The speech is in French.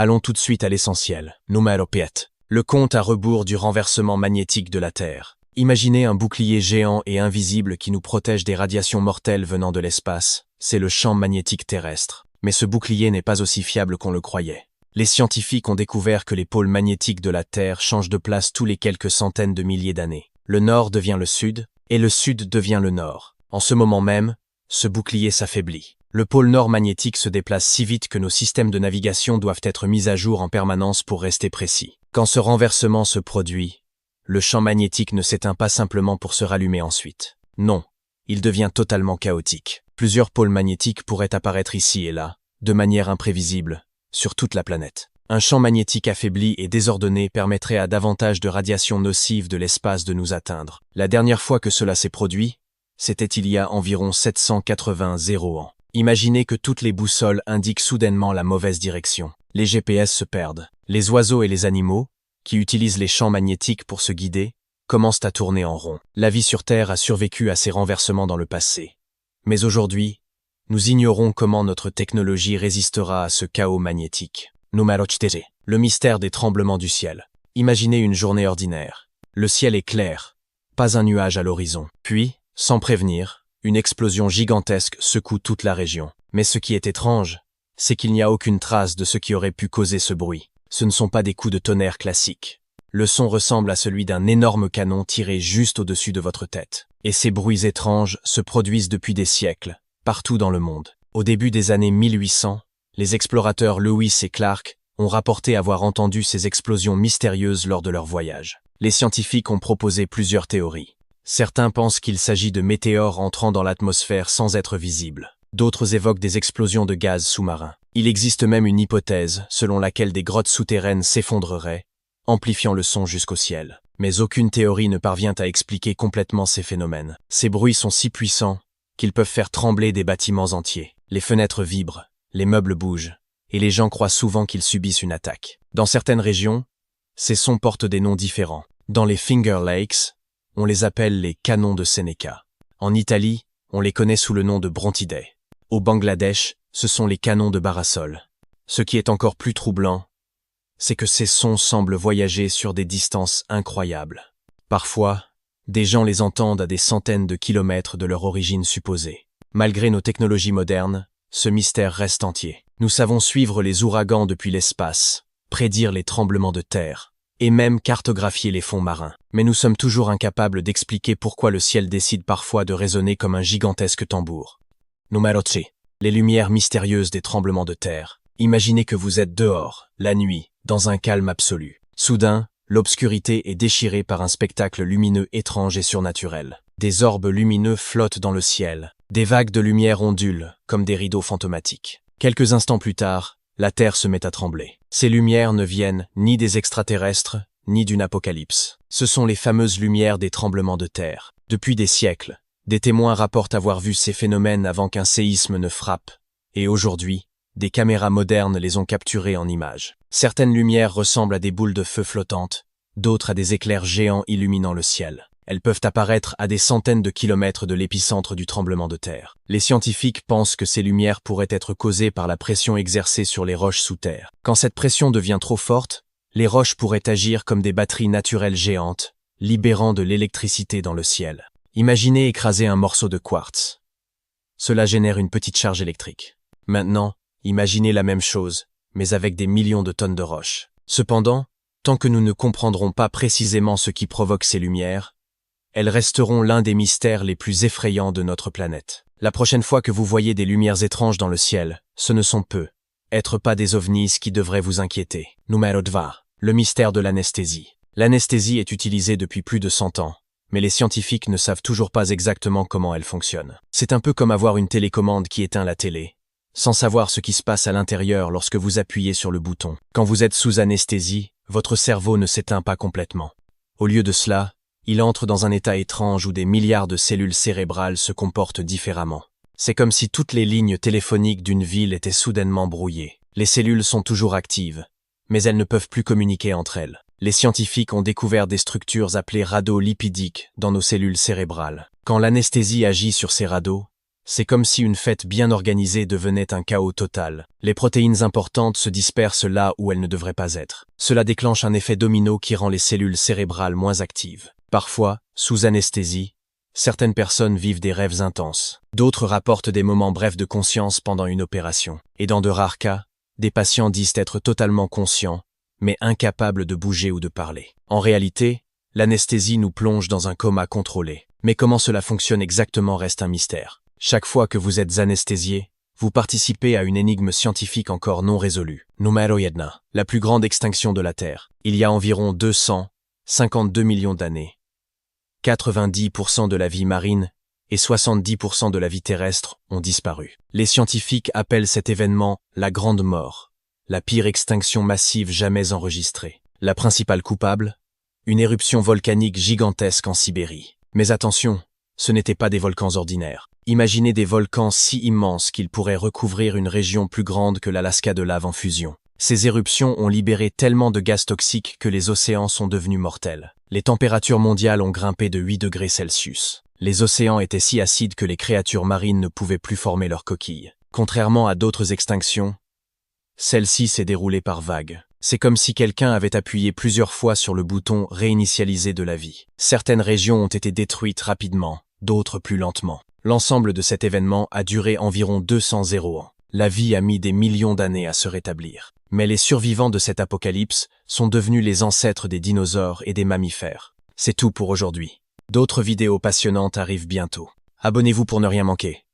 Allons tout de suite à l'essentiel. Numero 7. Le compte à rebours du renversement magnétique de la Terre. Imaginez un bouclier géant et invisible qui nous protège des radiations mortelles venant de l'espace. C'est le champ magnétique terrestre. Mais ce bouclier n'est pas aussi fiable qu'on le croyait. Les scientifiques ont découvert que les pôles magnétiques de la Terre changent de place tous les quelques centaines de milliers d'années. Le nord devient le sud, et le sud devient le nord. En ce moment même, ce bouclier s'affaiblit. Le pôle nord magnétique se déplace si vite que nos systèmes de navigation doivent être mis à jour en permanence pour rester précis. Quand ce renversement se produit, le champ magnétique ne s'éteint pas simplement pour se rallumer ensuite. Non, il devient totalement chaotique. Plusieurs pôles magnétiques pourraient apparaître ici et là, de manière imprévisible, sur toute la planète. Un champ magnétique affaibli et désordonné permettrait à davantage de radiations nocives de l'espace de nous atteindre. La dernière fois que cela s'est produit, c'était il y a environ 780 ans. Imaginez que toutes les boussoles indiquent soudainement la mauvaise direction. Les GPS se perdent. Les oiseaux et les animaux, qui utilisent les champs magnétiques pour se guider, commencent à tourner en rond. La vie sur Terre a survécu à ces renversements dans le passé. Mais aujourd'hui, nous ignorons comment notre technologie résistera à ce chaos magnétique. Numero 7. Le mystère des tremblements du ciel. Imaginez une journée ordinaire. Le ciel est clair, pas un nuage à l'horizon. Puis, sans prévenir, une explosion gigantesque secoue toute la région. Mais ce qui est étrange, c'est qu'il n'y a aucune trace de ce qui aurait pu causer ce bruit. Ce ne sont pas des coups de tonnerre classiques. Le son ressemble à celui d'un énorme canon tiré juste au-dessus de votre tête. Et ces bruits étranges se produisent depuis des siècles, partout dans le monde. Au début des années 1800, les explorateurs Lewis et Clark ont rapporté avoir entendu ces explosions mystérieuses lors de leur voyage. Les scientifiques ont proposé plusieurs théories. Certains pensent qu'il s'agit de météores entrant dans l'atmosphère sans être visibles. D'autres évoquent des explosions de gaz sous-marins. Il existe même une hypothèse selon laquelle des grottes souterraines s'effondreraient, amplifiant le son jusqu'au ciel. Mais aucune théorie ne parvient à expliquer complètement ces phénomènes. Ces bruits sont si puissants qu'ils peuvent faire trembler des bâtiments entiers. Les fenêtres vibrent, les meubles bougent, et les gens croient souvent qu'ils subissent une attaque. Dans certaines régions, ces sons portent des noms différents. Dans les Finger Lakes, on les appelle les canons de Sénéca. En Italie, on les connaît sous le nom de Brontidae. Au Bangladesh, ce sont les canons de Barasol. Ce qui est encore plus troublant, c'est que ces sons semblent voyager sur des distances incroyables. Parfois, des gens les entendent à des centaines de kilomètres de leur origine supposée. Malgré nos technologies modernes, ce mystère reste entier. Nous savons suivre les ouragans depuis l'espace, prédire les tremblements de terre, et même cartographier les fonds marins. Mais nous sommes toujours incapables d'expliquer pourquoi le ciel décide parfois de résonner comme un gigantesque tambour. Numero 8. Les lumières mystérieuses des tremblements de terre. Imaginez que vous êtes dehors, la nuit, dans un calme absolu. Soudain, l'obscurité est déchirée par un spectacle lumineux étrange et surnaturel. Des orbes lumineux flottent dans le ciel. Des vagues de lumière ondulent, comme des rideaux fantomatiques. Quelques instants plus tard, la Terre se met à trembler. Ces lumières ne viennent ni des extraterrestres, ni d'une apocalypse. Ce sont les fameuses lumières des tremblements de terre. Depuis des siècles, des témoins rapportent avoir vu ces phénomènes avant qu'un séisme ne frappe. Et aujourd'hui, des caméras modernes les ont capturées en images. Certaines lumières ressemblent à des boules de feu flottantes, d'autres à des éclairs géants illuminant le ciel. Elles peuvent apparaître à des centaines de kilomètres de l'épicentre du tremblement de terre. Les scientifiques pensent que ces lumières pourraient être causées par la pression exercée sur les roches sous terre. Quand cette pression devient trop forte, les roches pourraient agir comme des batteries naturelles géantes, libérant de l'électricité dans le ciel. Imaginez écraser un morceau de quartz. Cela génère une petite charge électrique. Maintenant, imaginez la même chose, mais avec des millions de tonnes de roches. Cependant, tant que nous ne comprendrons pas précisément ce qui provoque ces lumières, elles resteront l'un des mystères les plus effrayants de notre planète. La prochaine fois que vous voyez des lumières étranges dans le ciel, ce ne sont peut-être pas des ovnis qui devraient vous inquiéter. Numero 2. Le mystère de l'anesthésie. L'anesthésie est utilisée depuis plus de 100 ans, mais les scientifiques ne savent toujours pas exactement comment elle fonctionne. C'est un peu comme avoir une télécommande qui éteint la télé, sans savoir ce qui se passe à l'intérieur lorsque vous appuyez sur le bouton. Quand vous êtes sous anesthésie, votre cerveau ne s'éteint pas complètement. Au lieu de cela, il entre dans un état étrange où des milliards de cellules cérébrales se comportent différemment. C'est comme si toutes les lignes téléphoniques d'une ville étaient soudainement brouillées. Les cellules sont toujours actives, mais elles ne peuvent plus communiquer entre elles. Les scientifiques ont découvert des structures appelées radeaux lipidiques dans nos cellules cérébrales. Quand l'anesthésie agit sur ces radeaux, C'est comme si une fête bien organisée devenait un chaos total. Les protéines importantes se dispersent là où elles ne devraient pas être. Cela déclenche un effet domino qui rend les cellules cérébrales moins actives. Parfois, sous anesthésie, certaines personnes vivent des rêves intenses. D'autres rapportent des moments brefs de conscience pendant une opération. Et dans de rares cas, des patients disent être totalement conscients, mais incapables de bouger ou de parler. En réalité, l'anesthésie nous plonge dans un coma contrôlé. Mais comment cela fonctionne exactement reste un mystère. Chaque fois que vous êtes anesthésié, vous participez à une énigme scientifique encore non résolue. Numero jedna, la plus grande extinction de la Terre. Il y a environ 252 millions d'années. 90% de la vie marine et 70% de la vie terrestre ont disparu. Les scientifiques appellent cet événement la Grande Mort, la pire extinction massive jamais enregistrée. La principale coupable, une éruption volcanique gigantesque en Sibérie. Mais attention, ce n'étaient pas des volcans ordinaires. Imaginez des volcans si immenses qu'ils pourraient recouvrir une région plus grande que l'Alaska de lave en fusion. Ces éruptions ont libéré tellement de gaz toxiques que les océans sont devenus mortels. Les températures mondiales ont grimpé de 8 degrés Celsius. Les océans étaient si acides que les créatures marines ne pouvaient plus former leurs coquilles. Contrairement à d'autres extinctions, celle-ci s'est déroulée par vagues. C'est comme si quelqu'un avait appuyé plusieurs fois sur le bouton « réinitialiser » de la vie. Certaines régions ont été détruites rapidement, d'autres plus lentement. L'ensemble de cet événement a duré environ 200 ans. La vie a mis des millions d'années à se rétablir. Mais les survivants de cet apocalypse sont devenus les ancêtres des dinosaures et des mammifères. C'est tout pour aujourd'hui. D'autres vidéos passionnantes arrivent bientôt. Abonnez-vous pour ne rien manquer.